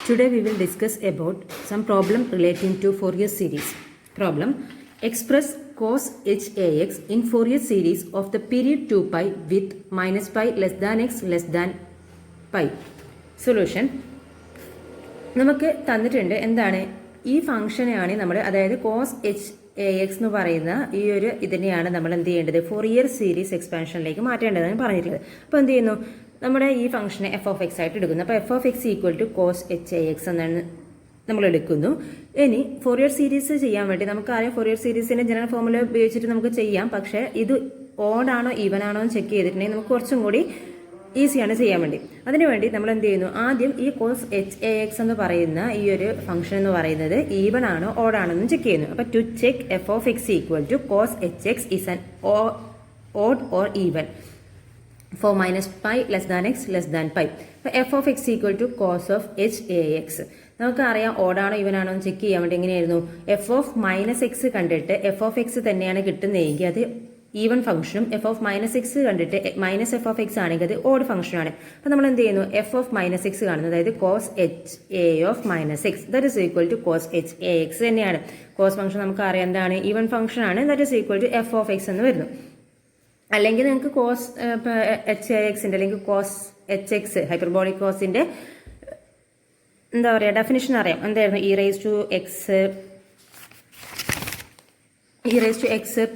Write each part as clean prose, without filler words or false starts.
Today we will discuss about some problem relating to Fourier series. Problem: express cos HAX in Fourier series of the period 2 pi with minus pi less than x less than pi. Solution: നമുക്ക് തന്നിട്ടുണ്ട് എന്താണ് ഈ ഫംഗ്ഷനെയാണ് നമ്മൾ അതായത് cos HAX എന്ന് പറയുന്ന ഈ ഒരു ഇതിനെയാണ് നമ്മൾ എന്ത് ചെയ്യേണ്ടത് ഫോറിയർ സീരീസ് എക്സ്പാൻഷനിലേക്ക് മാറ്റേണ്ടതെന്ന് പറഞ്ഞിട്ടുള്ളത്. അപ്പോൾ എന്ത് ചെയ്യുന്നു, നമ്മുടെ ഈ ഫംഗ്ഷനെ എഫ് ഓഫ് എക്സ് ആയിട്ട് എടുക്കുന്നു. അപ്പോൾ F of X equal to cos HAX എന്നാണ് നമ്മൾ എടുക്കുന്നു. ഇനി ഫോറിയർ സീരീസ് ചെയ്യാൻ വേണ്ടി നമുക്കറിയാം ഫോറിയർ സീരീസിന്റെ ജനറൽ ഫോർമുല ഉപയോഗിച്ചിട്ട് നമുക്ക് ചെയ്യാം. പക്ഷേ ഇത് ഓഡ് ആണോ ഈവൻ ആണോ എന്ന് ചെക്ക് ചെയ്തിട്ടുണ്ടെങ്കിൽ നമുക്ക് കുറച്ചും കൂടി ഈസിയാണ് ചെയ്യാൻ വേണ്ടി. അതിനുവേണ്ടി നമ്മൾ എന്ത് ചെയ്യുന്നു, ആദ്യം ഈ കോസ് HAX എന്ന് പറയുന്ന ഈ ഒരു ഫംഗ്ഷൻ എന്ന് പറയുന്നത് ഈവൻ ആണോ ഓഡ് ആണോ എന്ന് ചെക്ക് ചെയ്യുന്നു. അപ്പോൾ to check F of X equal to cos HX is an odd or even for minus pi less than x less than pi. അപ്പോൾ F of X equal to cos of HAX നമുക്ക് അറിയാം ഓടാണോ even ആണോ എന്ന് check ചെയ്യാൻ വേണ്ടി എങ്ങനെയായിരുന്നു, F of minus X കണ്ടിട്ട് F of X തന്നെയാണ് കിട്ടുന്നതെങ്കിൽ അത് ഈവൻ ഫംഗ്ഷനും എഫ് ഓഫ് മൈനസ് എക്സ് കണ്ടിട്ട് മൈനസ് എഫ് ഓഫ് എക്സ് ആണെങ്കിൽ അത് ഓഡ് ഫംഗ്ഷനാണ്. അപ്പോൾ നമ്മൾ എന്ത് ചെയ്യുന്നു, എഫ് ഓഫ് മൈനസ് എക്സ് കാണുന്നത് അതായത് cos HA of minus X that is equal to cos HAX തന്നെയാണ്. കോസ് ഫംഗ്ഷൻ നമുക്ക് അറിയാം എന്താണ് ഈവൻ ഫംഗ്ഷൻ ആണ്, that is equal to F of X എന്ന് വരുന്നു. അല്ലെങ്കിൽ നിങ്ങൾക്ക് കോസ് HAXന്റെ അല്ലെങ്കിൽ കോസ് HX ഹൈപ്പർബോളിക് കോസിന്റെ എന്താ പറയുക ഡെഫിനിഷൻ അറിയാം. എന്തായിരുന്നു, E raise to X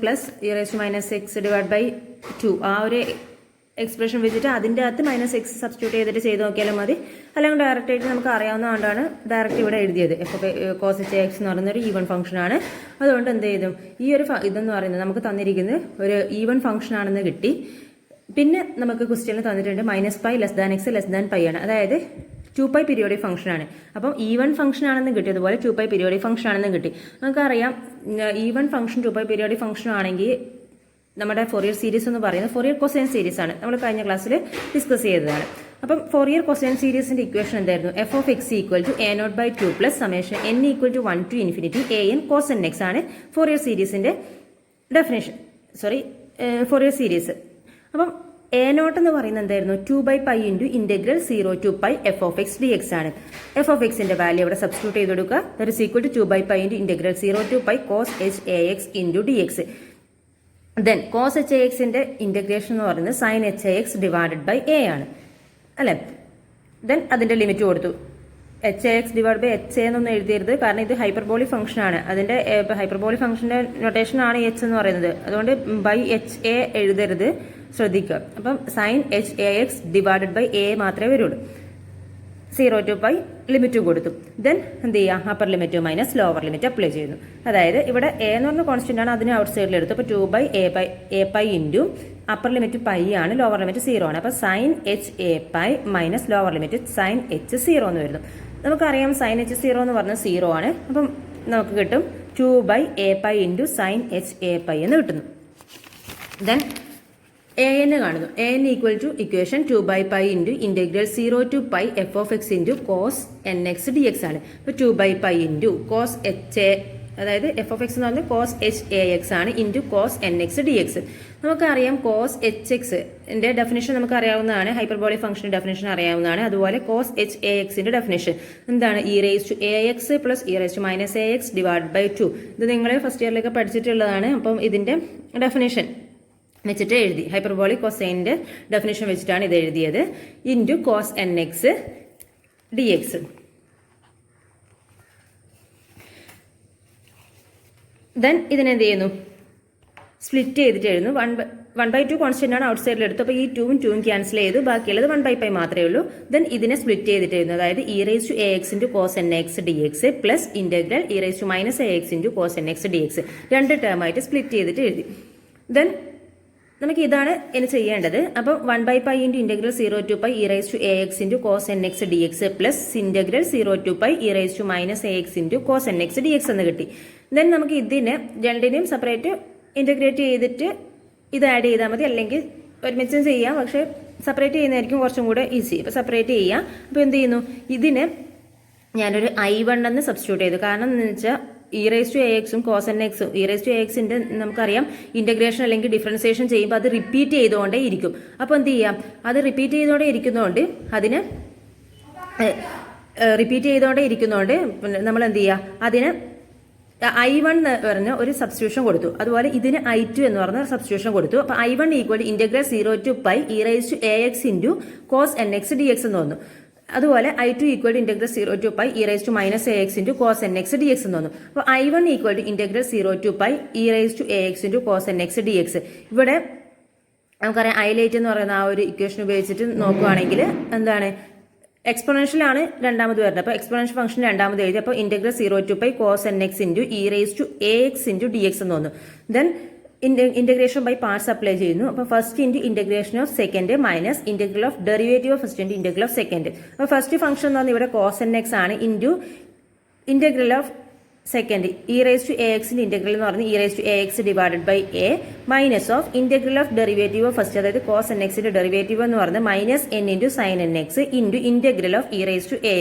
plus E raise to minus X divide by 2 ആ ഒരു എക്സ്പ്രഷൻ വെച്ചിട്ട് അതിൻ്റെ അകത്ത് മൈനസ് എക്സ് സബ്സ്റ്റിറ്റ്യൂട്ട് ചെയ്തിട്ട് ചെയ്ത് നോക്കിയാലും മതി. അല്ലെങ്കിൽ ഡയറക്റ്റ് ആയിട്ട് നമുക്ക് അറിയാവുന്നതുകൊണ്ടാണ് ഡയറക്റ്റ് ഇവിടെ എഴുതിയത്. എഫ് കോസ് HAX എന്ന് പറയുന്ന ഒരു ഈവൻ ഫംഗ്ഷൻ ആണ്. അതുകൊണ്ട് എന്ത് ചെയ്തു, ഈ ഒരു ഇതെന്ന് പറയുന്നത് നമുക്ക് തന്നിരിക്കുന്നത് ഒരു ഈവൻ ഫംഗ്ഷൻ ആണെന്ന് കിട്ടി. പിന്നെ നമുക്ക് ക്വസ്റ്റ്യനിൽ തന്നിട്ടുണ്ട് minus pi less than X less than pi ആണ്, അതായത് 2 പൈ പീരിയോഡിക് ഫംഗ്ഷൻ ആണ്. അപ്പം ഈവൻ ഫംഗ്ഷൻ ആണെന്ന് കിട്ടി, അതുപോലെ 2 പൈ പീരിയോഡിക് ഫംഗ്ഷൻ ആണെന്ന് കിട്ടി. നമുക്കറിയാം even function 2 pi periodic function ആണെങ്കിൽ നമ്മുടെ ഫോറിയർ സീരീസ് എന്ന് പറയുന്നത് ഫോറിയർ കൊസൈൻ സീരീസ് ആണ്. നമ്മൾ കഴിഞ്ഞ ക്ലാസ്സിൽ ഡിസ്കസ് ചെയ്തതാണ്. അപ്പം ഫോറിയർ കൊസൈൻ സീരീസിന്റെ ഇക്വേഷൻ എന്തായിരുന്നു, f of X equal to A0/2 plus summation n equal to 1 to infinity AN cos n x ആണ് ഫോറിയർ സീരീസിന്റെ ഡെഫിനേഷൻ. Fourier series. അപ്പം A0 എന്ന് പറയുന്നത് എന്തായിരുന്നു, 2/π into integral 0 to pi f of x DX ആണ്. എഫ് ഓഫ് എക്സിന്റെ വാല്യൂ ഇവിടെ സബ്സ്റ്റിറ്റ്യൂട്ട് ചെയ്ത് കൊടുക്കുക. That is equal to 2/π into integral 0 to pi cos HAX into DX. Then cos HAXന്റെ ഇന്റഗ്രേഷൻ എന്ന് പറയുന്നത് sine HAX divided by A ആണ് അല്ലേ. ദെൻ അതിന്റെ ലിമിറ്റ് കൊടുത്തു. HAX ഡിവൈഡ് ബൈ HA എന്നൊന്നും എഴുതിയരുത്, കാരണം ഇത് ഹൈപ്പർബോളിക് ഫംഗ്ഷൻ ആണ്. അതിന്റെ ഹൈപ്പർബോളിക് ഫംഗ്ഷന്റെ നൊട്ടേഷൻ ആണ് H എന്ന് പറയുന്നത്. അതുകൊണ്ട് ബൈ HA എഴുതരുത്, ശ്രദ്ധിക്കുക. അപ്പം sine HAX divided by A മാത്രമേ വരുള്ളൂ. 0 ടു പൈ ലിമിറ്റ് കൊടുത്തു. ദെൻ എന്ത് ചെയ്യുക, upper limit minus lower limit apply ചെയ്യുന്നു. അതായത് ഇവിടെ A എന്ന് പറഞ്ഞ കോൺസ്റ്റന്റ് ആണ്, അതിന് ഔട്ട് സൈഡിൽ എടുത്തു. അപ്പോൾ 2/A/π into upper limit pi ആണ്, ലോവർ ലിമിറ്റ് 0 ആണ്. അപ്പോൾ sine HA/π minus lower limit sine H0 എന്ന് വരുന്നു. നമുക്കറിയാം സൈൻ H0 എന്ന് പറഞ്ഞാൽ 0 ആണ്. അപ്പം നമുക്ക് കിട്ടും 2/A/π ഇൻറ്റു സൈൻ HA/π എന്ന് കിട്ടുന്നു. ദെൻ AN കാണുന്നു. AN equal to equation 2/π into integral 0 to pi f of x into cos NX DX ആണ്. ഇപ്പോൾ 2/π ഇൻറ്റു കോസ് HA അതായത് എഫ് ഓഫ് എക്സ് എന്ന് പറഞ്ഞാൽ കോസ് HAX ആണ് ഇൻറ്റു കോസ് NX DX. നമുക്കറിയാം കോസ് HXന്റെ ഡെഫിനേഷൻ നമുക്ക് അറിയാവുന്നതാണ്, ഹൈപ്പർബോളിക് ഫംഗ്ഷന്റെ ഡെഫിനേഷൻ അറിയാവുന്നതാണ്. അതുപോലെ കോസ് HAXന്റെ ഡെഫിനേഷൻ എന്താണ്, e raise to AX plus E raise to minus AX divide by 2. ഇത് നിങ്ങൾ ഫസ്റ്റ് ഇയറിലൊക്കെ പഠിച്ചിട്ടുള്ളതാണ്. അപ്പം ഇതിന്റെ ഡെഫിനേഷൻ വെച്ചിട്ട് എഴുതി, ഹൈപ്പർബോളിക് കൊസൈൻ്റെ ഡെഫിനേഷൻ വെച്ചിട്ടാണ് ഇത് എഴുതിയത്. Into cos NX DX. Then ഇതിനെന്ത് ചെയ്യുന്നു, സ്പ്ലിറ്റ് ചെയ്തിട്ട് എഴുതുന്നു. 1/2 കോൺസ്റ്റന്റ് ആണ് ഔട്ട് സൈഡിൽ എടുത്തു. അപ്പോൾ ഈ 2 ക്യാൻസൽ ചെയ്തു, ബാക്കിയുള്ളത് 1/π മാത്രമേ ഉള്ളൂ. ദെൻ ഇതിനെ സ്പ്ലിറ്റ് ചെയ്തിട്ട് എഴുതുന്നു. അതായത് e raise to AX into cos NX DX plus integral e raise to minus AX into cos NX DX 2 ടേമായിട്ട് സ്പ്ലിറ്റ് ചെയ്തിട്ട് എഴുതി. ദെൻ നമുക്ക് ഇതാണ് ഇനി ചെയ്യേണ്ടത്. അപ്പം 1/π into integral 0 to pi E raise to AX into cos NX DX plus integral 0 to pi E raise to minus AX into cos NX DX എന്ന് കിട്ടി. ദെൻ നമുക്ക് ഇതിനെ രണ്ടിനെയും സെപ്പറേറ്റ് ഇന്റഗ്രേറ്റ് ചെയ്തിട്ട് ഇത് ആഡ് ചെയ്താൽ മതി, അല്ലെങ്കിൽ ഒരുമിച്ചും ചെയ്യാം. പക്ഷേ സെപ്പറേറ്റ് ചെയ്യുന്നതായിരിക്കും കുറച്ചും കൂടെ ഈസി. അപ്പോൾ സെപ്പറേറ്റ് ചെയ്യാം. അപ്പോൾ എന്ത് ചെയ്യുന്നു, ഇതിനെ ഞാനൊരു I1 എന്ന് സബ്സ്റ്റിറ്റ്യൂട്ട് ചെയ്തു. കാരണം എന്ന് വെച്ചാൽ ഇ റേസ് ടു AXും cos NX e raise to AXന്റെ നമുക്കറിയാം ഇന്റഗ്രേഷൻ അല്ലെങ്കിൽ ഡിഫറൻസിയേഷൻ ചെയ്യുമ്പോൾ അത് റിപ്പീറ്റ് ചെയ്തുകൊണ്ടേ ഇരിക്കും. അപ്പോൾ എന്ത് ചെയ്യാം, അത് റിപ്പീറ്റ് ചെയ്തുകൊണ്ടേ ഇരിക്കുന്നതുകൊണ്ട് അതിന് റിപ്പീറ്റ് ചെയ്തുകൊണ്ടേ ഇരിക്കുന്നതുകൊണ്ട് നമ്മൾ എന്ത് ചെയ്യുക, അതിന് I1 എന്ന് പറഞ്ഞ ഒരു സബ്സ്റ്റിറ്റ്യൂഷൻ കൊടുത്തു. അതുപോലെ ഇതിന് I2 എന്ന് പറഞ്ഞ സബ്സ്റ്റിറ്റ്യൂഷൻ കൊടുത്തു. അപ്പോൾ I1 equal integral 0 to pi e raised to ax into cos nx dx എന്ന് വന്നു. അതുപോലെ I2 equal integral 0 to pi e raised to minus ax into cos nx dx എന്ന് വന്നു. അപ്പോൾ I1 equal integral 0 to pi e raised to ax into cos nx dx. ഇവിടെ നമുക്കറിയാം highlight എന്ന് പറയുന്ന ആ ഒരു ഇക്വേഷൻ ഉപയോഗിച്ചിട്ട് നോക്കുകയാണെങ്കിൽ എന്താണ്, എക്സ്പൊണൻഷ്യലാണ് രണ്ടാമത് വരുന്നത്. അപ്പോൾ എക്സ്പൊണൻഷ്യൽ ഫംഗ്ഷൻ രണ്ടാമത് എഴുതി. അപ്പോൾ integral 0 to pi cos nx into e raised to ax into dx എന്ന് വന്നു. Then integration by parts apply ചെയ്യുന്നു. അപ്പോൾ first into integration of second minus integral of derivative of first into integral of second. അപ്പോൾ first function എന്ന് പറഞ്ഞാൽ ഇവിടെ cos nx ആണ്, into integral of second E raise to A എക്സിന്റെ integral എന്ന് പറഞ്ഞാൽ E raise to A X divided by A minus of integral of derivative of first, അതായത് cos N എക്സിന്റെ ഡെറിവേറ്റീവ് എന്ന് പറഞ്ഞാൽ minus N into sine N X into integral of E raise to A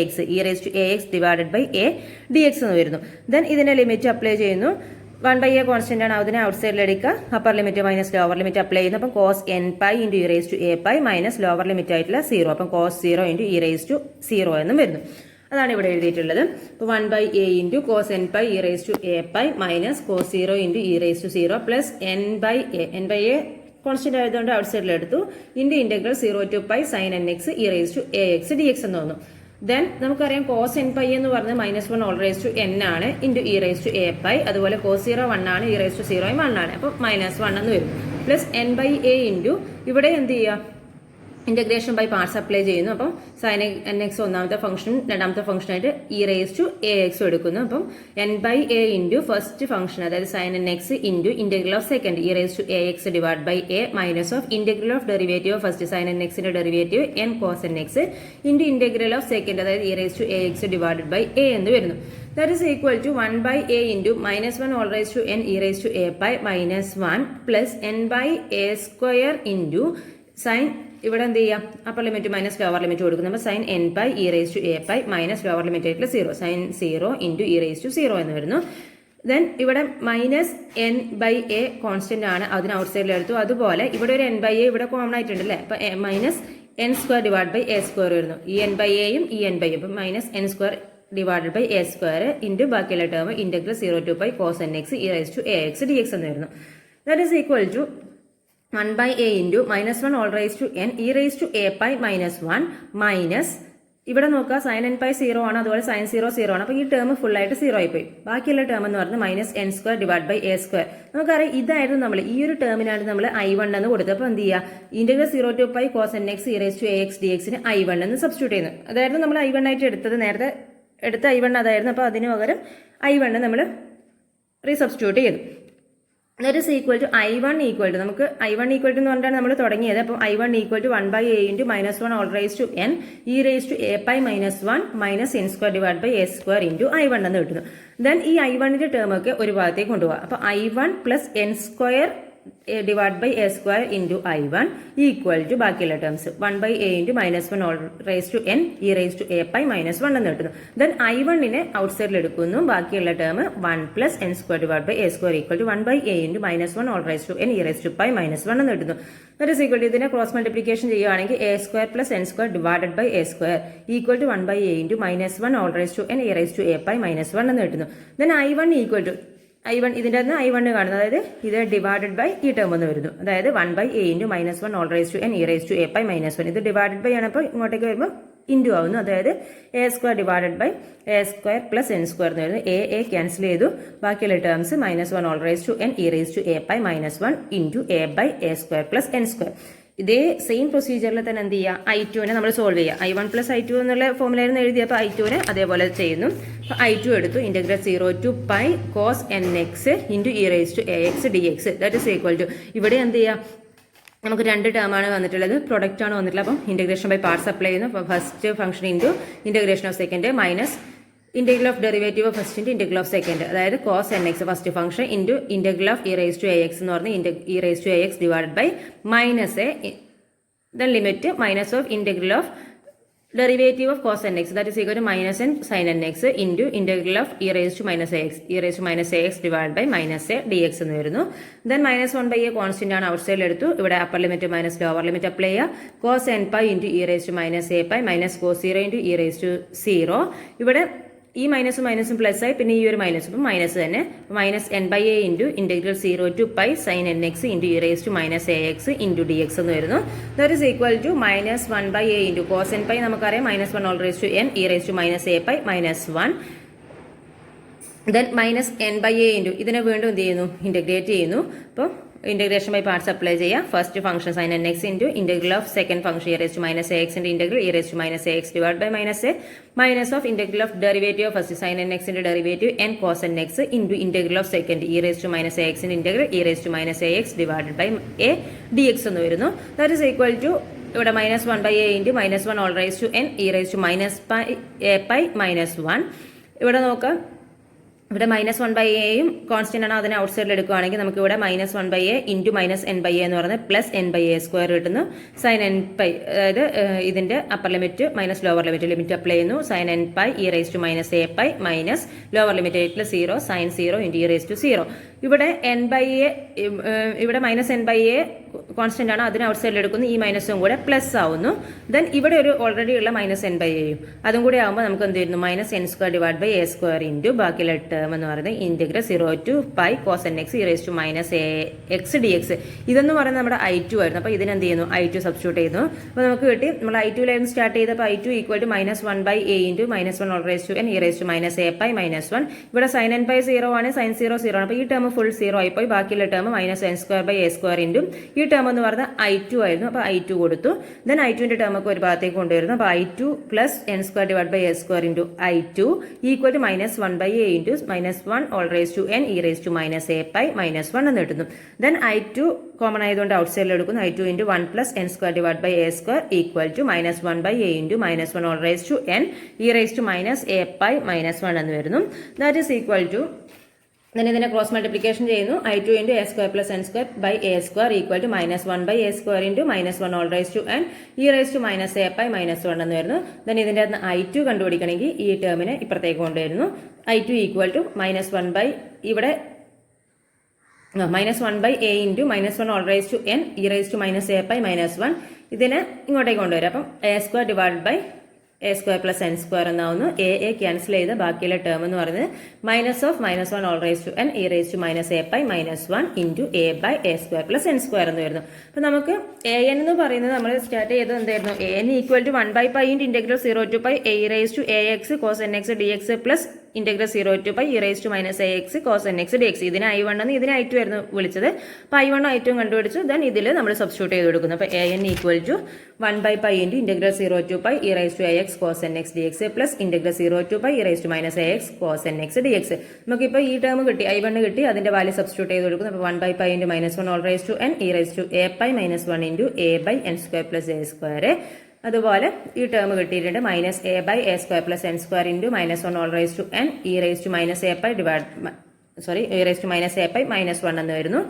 X divided by A D X എന്ന് വരുന്നു. Then ഇതിന്റെ limit apply ചെയ്യുന്നു. 1/a constant ആണ്, അതിനെ ഔട്ട് സൈഡിൽ എടുക്കുക. Upper limit minus lower limit apply ചെയ്യുന്നു. അപ്പം cos N pi into E raise to A pi minus lower limit ആയിട്ടുള്ള 0. അപ്പം cos 0 into E raise to 0 എന്നും വരുന്നു. അതാണ് ഇവിടെ എഴുതിയിട്ടുള്ളത്. അപ്പോൾ 1/a into cos N pi E raise to A pi minus cos 0 into E raise to 0 plus n/a constant ആയതുകൊണ്ട് out സൈഡിൽ എടുത്തു, into integral 0 to pi sine N X E raise to A X D X എന്ന് തോന്നുന്നു. Then നമുക്കറിയാം cos N pi എന്ന് പറഞ്ഞത് -1 whole raise to n ആണ് into E raise to A pi. അതുപോലെ കോസ് 0 1 ആണ്, ഇ റേസ് ടു 0 1 ആണ്. അപ്പോൾ -1 എന്ന് വരും. പ്ലസ് n/a ഇൻറ്റു ഇവിടെ എന്ത് ചെയ്യുക, ഇന്റഗ്രേഷൻ ബൈ പാർട്സ് അപ്ലൈ ചെയ്യുന്നു. അപ്പം സൈൻ എൻ എക്സ് ഒന്നാമത്തെ ഫംഗ്ഷൻ, രണ്ടാമത്തെ ഫംഗ്ഷനായിട്ട് e raise to A x എടുക്കുന്നു. അപ്പം n/a ഇൻറ്റു ഫസ്റ്റ് ഫംഗ്ഷൻ, അതായത് sine N X into integral of second E raise to A x divide by A minus of integral of derivative of first sine n എക്സിന്റെ derivative n cos N X into integral of second, അതായത് e raise to A X divided by a എന്ന് വരുന്നു. That is equal to 1/a into -1 all raised to n e raised to a pi minus 1 plus n/a square into sin, ഇവിടെ എന്ത് ചെയ്യാം, upper limit minus lower limit കൊടുക്കുന്നു. അപ്പോൾ sine N pi E raise to A pi minus lower limit ആയിട്ടുള്ള 0 sine 0 into E raise to 0 എന്ന് വരുന്നു. Then ഇവിടെ minus n/a constant ആണ്, അതിന് ഔട്ട് സൈഡിൽ എടുത്തു. അതുപോലെ ഇവിടെ ഒരു n/a ഇവിടെ കോമൺ ആയിട്ടുണ്ട് അല്ലേ. അപ്പോൾ minus n square divide by A square വരുന്നു. ഈ n/aയും ഈ n/a, അപ്പോൾ minus n square divided by A square into ബാക്കിയുള്ള term integral 0 to pi cos N X E raise to A X D X എന്ന് വരുന്നു. That is equal to 1/a into -1 whole raise to n e raise to A pi minus 1 minus ഇവിടെ നോക്കുക sine n pi 0 ആണ്, അതുപോലെ sign 0 0 ആണ്. അപ്പോൾ ഈ term full ആയിട്ട് 0 ആയിപ്പോയി. ബാക്കിയുള്ള ടേം എന്ന് പറഞ്ഞാൽ minus n square divide by A square. നമുക്കറിയാം ഇതായിരുന്നു നമ്മൾ ഈ ഒരു ടേമിനാണ് നമ്മൾ I1 എന്ന് കൊടുത്തത്. അപ്പോൾ എന്ത് ചെയ്യുക, integral 0 to pi cos N X E raise to A X D എക്സിന് I1 എന്ന് സബ്സ്റ്റിറ്റ്യൂട്ട് ചെയ്യുന്നത്. അതായിരുന്നു നമ്മൾ I1 ആയിട്ട് എടുത്തത്, നേരത്തെ എടുത്ത I1 അതായിരുന്നു. അപ്പോൾ അതിന് പകരം I1 നമ്മൾ റീസബ്സ്റ്റിറ്റ്യൂട്ട് ചെയ്തു. That is equal to I1 equal to, നമുക്ക് I1 ഈക്വൽ ടു എന്ന് പറഞ്ഞാൽ നമ്മൾ തുടങ്ങിയത്. അപ്പോൾ I1 equal to 1/a into -1 whole raise to n e raise to A pi minus 1 minus n square divide by A square into I1 എന്ന് കിട്ടുന്നു. Then ഈ I1ന്റെ term ഒക്കെ ഒരു ഭാഗത്തേക്ക് കൊണ്ടുപോകാം. അപ്പോൾ I1 plus n square divide by A square into I1 equal to ബാക്കിയുള്ള terms 1/a into -1 whole raise to n e raise to A pi minus 1 എന്ന് കിട്ടുന്നു. ദെൻ I1നെ ഔട്ട് സൈഡിൽ എടുക്കുന്നു. ബാക്കിയുള്ള term 1 plus n square divide by A square equal to 1/a into -1 whole raise to n e raise to pi minus 1 എന്ന് കിട്ടുന്നു. That is equal to, ഇതിനെ ക്രോസ് മൾട്ടിപ്ലിക്കേഷൻ ചെയ്യുകയാണെങ്കിൽ a square plus n square divided by A square equal to 1/a into -1 whole raise to n e raise to A pi minus 1 എന്ന് കിട്ടുന്നു. Then I1 equal to I1, ഇതിൻ്റെ അകത്ത് I1 കാണുന്നത്, അതായത് ഇത് divided by ഈ term എന്ന് വരുന്നു. അതായത് 1/a into -1 whole raise to n e raise to A pi minus 1. ഇത് ഡിവൈഡഡ് ബൈ ആണ്, അപ്പോൾ ഇങ്ങോട്ടേക്ക് വരുമ്പോൾ ഇൻറ്റു ആവുന്നു. അതായത് a square divided by A square plus n square എന്ന് വരുന്നു. എ ക്യാൻസൽ ചെയ്തു. ബാക്കിയുള്ള terms -1 whole raise to n e raise to A pi minus 1 into a by A square plus n square. ഇതേ same പ്രൊസീജിയറിൽ തന്നെ എന്ത് ചെയ്യുക, I2നെ നമ്മൾ സോൾവ് ചെയ്യുക. I1 പ്ലസ് I2 എന്നുള്ള ഫോമിലായിരുന്നു എഴുതിയപ്പോൾ I2നെ അതേപോലെ ചെയ്യുന്നു. അപ്പോൾ I2 എടുത്തു, integral 0 to pi cos N X into E raise to A X D x. That is equal to, ഇവിടെ എന്ത് ചെയ്യുക, നമുക്ക് രണ്ട് ടേമാണ് വന്നിട്ടുള്ളത്, പ്രൊഡക്റ്റ് ആണ് വന്നിട്ടുള്ളത്. അപ്പം ഇന്റഗ്രേഷൻ ബൈ പാർട്സ് അപ്ലൈ ചെയ്യുന്നു. അപ്പോൾ first function into integration of second minus integral of derivative of first into integral of second, അതായത് cos N x first function into integral of E raise to A x എന്ന് പറഞ്ഞാൽ E raise to A x divide by minus a, then limit minus of integral of derivative of cos nx, that is equal to minus n sin nx into integral of e raised to minus ax, e raised to minus ax divided by minus a dx എന്ന് വരുന്നു. Then minus 1 by a constant ആണ് out സൈഡിൽ എടുത്തു. ഇവിടെ upper limit minus lower limit apply ചെയ്യുക. cos n pi into e raised to minus a pi minus cos 0 into e raised to 0. ഇവിടെ ഈ മൈനസും മൈനസും plus ആയി, പിന്നെ ഈ ഒരു മൈനസും മൈനസ് തന്നെ, minus n by a into integral 0 to pi sine N X into E raise to minus a x into d X എന്ന് വരുന്നു. That is equal to minus 1 by a into cos N pi നമുക്കറിയാം, minus 1 whole raise to n e raise to minus a pi minus 1. Then minus n by a into ഇതിനെ വീണ്ടും എന്ത് ചെയ്യുന്നു, integrate ചെയ്യുന്നു. അപ്പോൾ integration by parts apply ചെയ്യാം. First function sin nx into integral of second function e raised to minus ax into integral e raised to minus ax divided by minus a minus of integral of derivative of first sin nx into derivative n cos nx into integral of second e raised to minus ax into integral e raised to minus ax divided by a dx എന്ന് വരുന്നു. That is equal to ഇവിടെ minus 1 by a into minus 1 all raised to n e raised to minus pi a pi minus 1. ഇവിടെ നോക്കാം, ഇവിടെ minus 1 by എയും constant ആണ്, അതിനെ out സൈഡിൽ എടുക്കുകയാണെങ്കിൽ നമുക്ക് ഇവിടെ minus 1 by a into minus n by a എന്ന് പറയുന്നത് plus n by A square കിട്ടുന്നു. സൈൻ എൻ പൈ, അതായത് ഇതിന്റെ upper limit minus lower limit apply ചെയ്യുന്നു. Sine N pi E raise to minus a pi minus lower limit 8 + 0 sine 0 into E raise to 0. ഇവിടെ n by a, ഇവിടെ minus n by a constant ആണ്, അതിന് out സൈഡിൽ എടുക്കുന്നു. ഈ മൈനസും കൂടെ plus ആവുന്നു. ദെൻ ഇവിടെ ഒരു ഓൾറെഡി ഉള്ള മൈനസ് എൻ ബൈ എയും അതും കൂടെ ആകുമ്പോൾ നമുക്ക് എന്ത് വരുന്നു, minus n square divide by A square into ബാക്കിയുള്ള ടേം എന്ന് പറയുന്നത് integral 0 to pi cos nx e raised to minus a x dx. ഇതെന്ന് പറയുന്നത് നമ്മുടെ i2 ആയിരുന്നു. അപ്പോൾ ഇതിനെന്ത് ചെയ്യുന്നു, i2 സബ്സ്റ്റിറ്റ്യൂട്ട് ചെയ്യുന്നു. അപ്പോൾ നമുക്ക് കിട്ടി, നമ്മൾ i2ലായിരുന്നു സ്റ്റാർട്ട് ചെയ്തപ്പോൾ i2 equal to minus 1 by a into minus 1 whole raise to n e raised to minus a pi minus 1. ഇവിടെ സൈൻ എൻ പൈ 0 ആണ്, സൈൻ 0 0 ആണ്. അപ്പോൾ ഈ ടേം ഫുൾ 0 ആയിപ്പോയി. ബാക്കിയുള്ള term minus n square by A square ഇൻറ്റും ഈ term എന്ന് പറയുന്നത് i2 ആയിരുന്നു. അപ്പോൾ i2 കൊടുത്തു. ദെൻ i2ന്റെ ടേം ഒക്കെ ഒരു ഭാഗത്തേക്ക് കൊണ്ടുവരുന്നു. അപ്പോൾ i2 plus n square divide by A square into i2 equal to minus 1 by a into minus 1 whole raise to n e raised to minus a pi minus 1 എന്ന് കിട്ടുന്നു. Then i2 common ആയതുകൊണ്ട് out സൈഡിൽ എടുക്കുന്നു. i2 into 1 plus n square divide by A square equal to minus 1 by a into minus 1 whole raise to n e raised to minus a pi minus 1 എന്ന് വരുന്നു. That is equal to, then ഇതിനെ cross multiplication ചെയ്യുന്നു. i2 into a square plus n square by A square equal to minus 1 by a square into minus 1 whole raise to n e raised to minus a pi minus 1 എന്ന് വരുന്നു. Then ഇതിൻ്റെ അകത്ത് i2 കണ്ടുപിടിക്കണമെങ്കിൽ ഈ ടേമിനെ ഇപ്പുറത്തേക്ക് കൊണ്ടുവരുന്നു. i2 equal to minus 1 by ഇവിടെ minus 1 by a into minus 1 whole raise to n e raised to minus a pi minus 1. ഇതിനെ ഇങ്ങോട്ടേക്ക് കൊണ്ടുവരാം. അപ്പം a square divide by A square plus n square എന്നാവുന്നു. A cancel ചെയ്ത് ബാക്കിയുള്ള term എന്ന് പറയുന്നത് minus of minus 1 whole raise to n e raised to minus a pi minus 1 into a by A square plus n square എന്ന് വരുന്നു. അപ്പം നമുക്ക് A N എന്ന് പറയുന്നത് നമ്മൾ സ്റ്റാർട്ട് ചെയ്തത് എന്തായിരുന്നു, a n equal to 1 by pi into integral 0 to pi a raised to ax cos nx dx plus integral 0 to pi e raised to minus ax cos nx dx. ഇതിന് i1 എന്ന് ഇതിന് i2 ആയിരുന്നു വിളിച്ചത്. അപ്പോൾ i1 i2 കണ്ടുപിടിച്ചു. Then ഇതിൽ നമ്മൾ substitute ചെയ്ത് കൊടുക്കുന്നു. അപ്പോൾ a n equal to 1 by pi into integral 0 to pi e raised to ax cos nx dx plus integral 0 to pi e raised to minus ax cos nx dx. നമുക്കിപ്പോൾ ഈ term കിട്ടി, i1 കിട്ടി, അതിന്റെ value substitute ചെയ്ത് കൊടുക്കുന്നു. അപ്പോൾ 1 by pi into minus 1 whole raise to n e raised to a pi minus 1 into a by n square plus a square. അതുപോലെ ഈ ടേം കിട്ടിയിട്ടുണ്ട്, minus a by A square plus n square into minus 1 whole raise to n e raised to minus a pi divide e raised to minus a pi minus 1 എന്ന് വരുന്നു.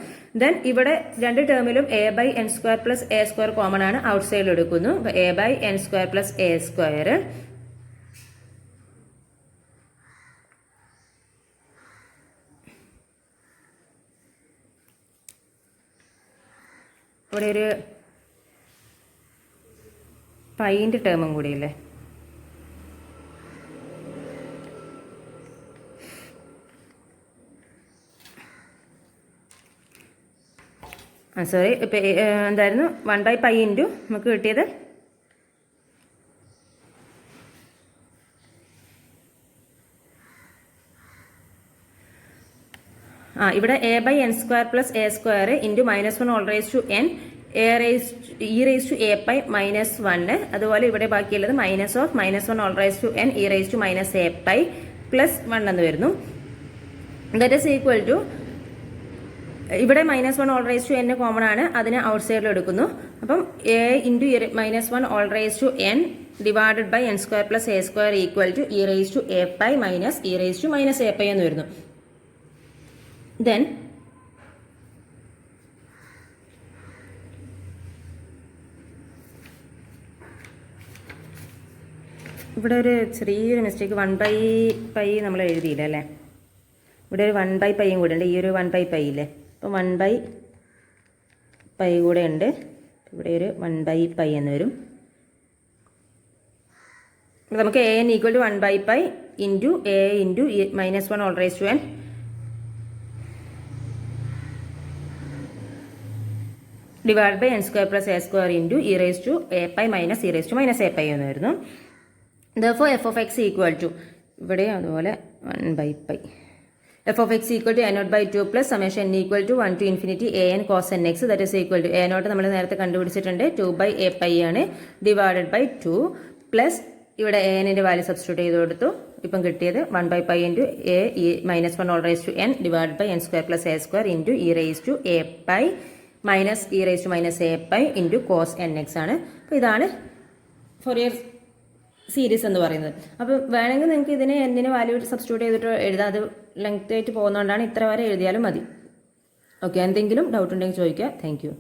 Then ഇവിടെ രണ്ട് ടേമിലും a by n square plus a square common ആണ്, out സൈഡിൽ എടുക്കുന്നു. അപ്പോൾ a by n square plus a square ഇവിടെ ഒരു പൈൻ്റെ ടേമും കൂടിയില്ലേ. സോറി, ഇപ്പം എന്തായിരുന്നു, 1 by pi ഇൻറ്റു നമുക്ക് കിട്ടിയത് ഇവിടെ a by n square plus a square into minus 1 whole raise to n e raised to a pi minus 1. അതുപോലെ ഇവിടെ ബാക്കിയുള്ളത് minus of minus 1 whole raise to n e raised to minus a pi plus 1 എന്ന് വരുന്നു. That is equal to, ഇവിടെ minus 1 whole raise to n common ആണ്, അതിനെ out സൈഡിൽ എടുക്കുന്നു. അപ്പം a into minus 1 whole raise to n divided by n square plus a square equal to e raised to a pi minus e raised to minus a pi എന്ന് വരുന്നു. Then ഇവിടെ ഒരു ചെറിയൊരു മിസ്റ്റേക്ക് 1/π നമ്മൾ എഴുതിയില്ല അല്ലേ. ഇവിടെ ഒരു 1/πയും കൂടെ ഉണ്ട്. ഈ ഒരു 1/π ഇല്ലേ, അപ്പം 1/π കൂടെ ഉണ്ട്. ഇവിടെ ഒരു 1/π എന്ന് വരും. നമുക്ക് an equal to 1/π into a into -1 whole raise to n divide by n square plus a square into e raise to a π minus e raise to minus a π എന്ന് വരുന്നു. therefore f of x equal to ഇവിടെ അതുപോലെ 1/π f of x equal to a0/2 plus summation n equal to 1 to infinity an cos n x that is equal to a0 നമ്മൾ നേരത്തെ കണ്ടുപിടിച്ചിട്ടുണ്ട് 2/a π ആണ് divided by 2 plus ഇവിടെ a-ന്റെ value substitute ചെയ്ത് കൊടുത്തു. ഇപ്പം കിട്ടിയത് 1/π into a -1 whole raise to n divide by n square plus a square into e raise to a π minus e raise to minus a π into cos n x ആണ്. അപ്പോൾ ഇതാണ് Fourier series എന്ന് പറയുന്നത്. അപ്പോൾ വേണമെങ്കിൽ നിങ്ങൾക്ക് ഇതിനെ എന്തിന് വാല്യൂ സബ്സ്റ്റിറ്റ്യൂട്ട് ചെയ്തിട്ട് എഴുതാം. അത് ലെങ്ത് ആയിട്ട് പോകുന്നതുകൊണ്ടാണ് ഇത്ര വരെ എഴുതിയാലും മതി. ഓക്കെ, എന്തെങ്കിലും ഡൗട്ട് ഉണ്ടെങ്കിൽ ചോദിക്കുക. Thank you.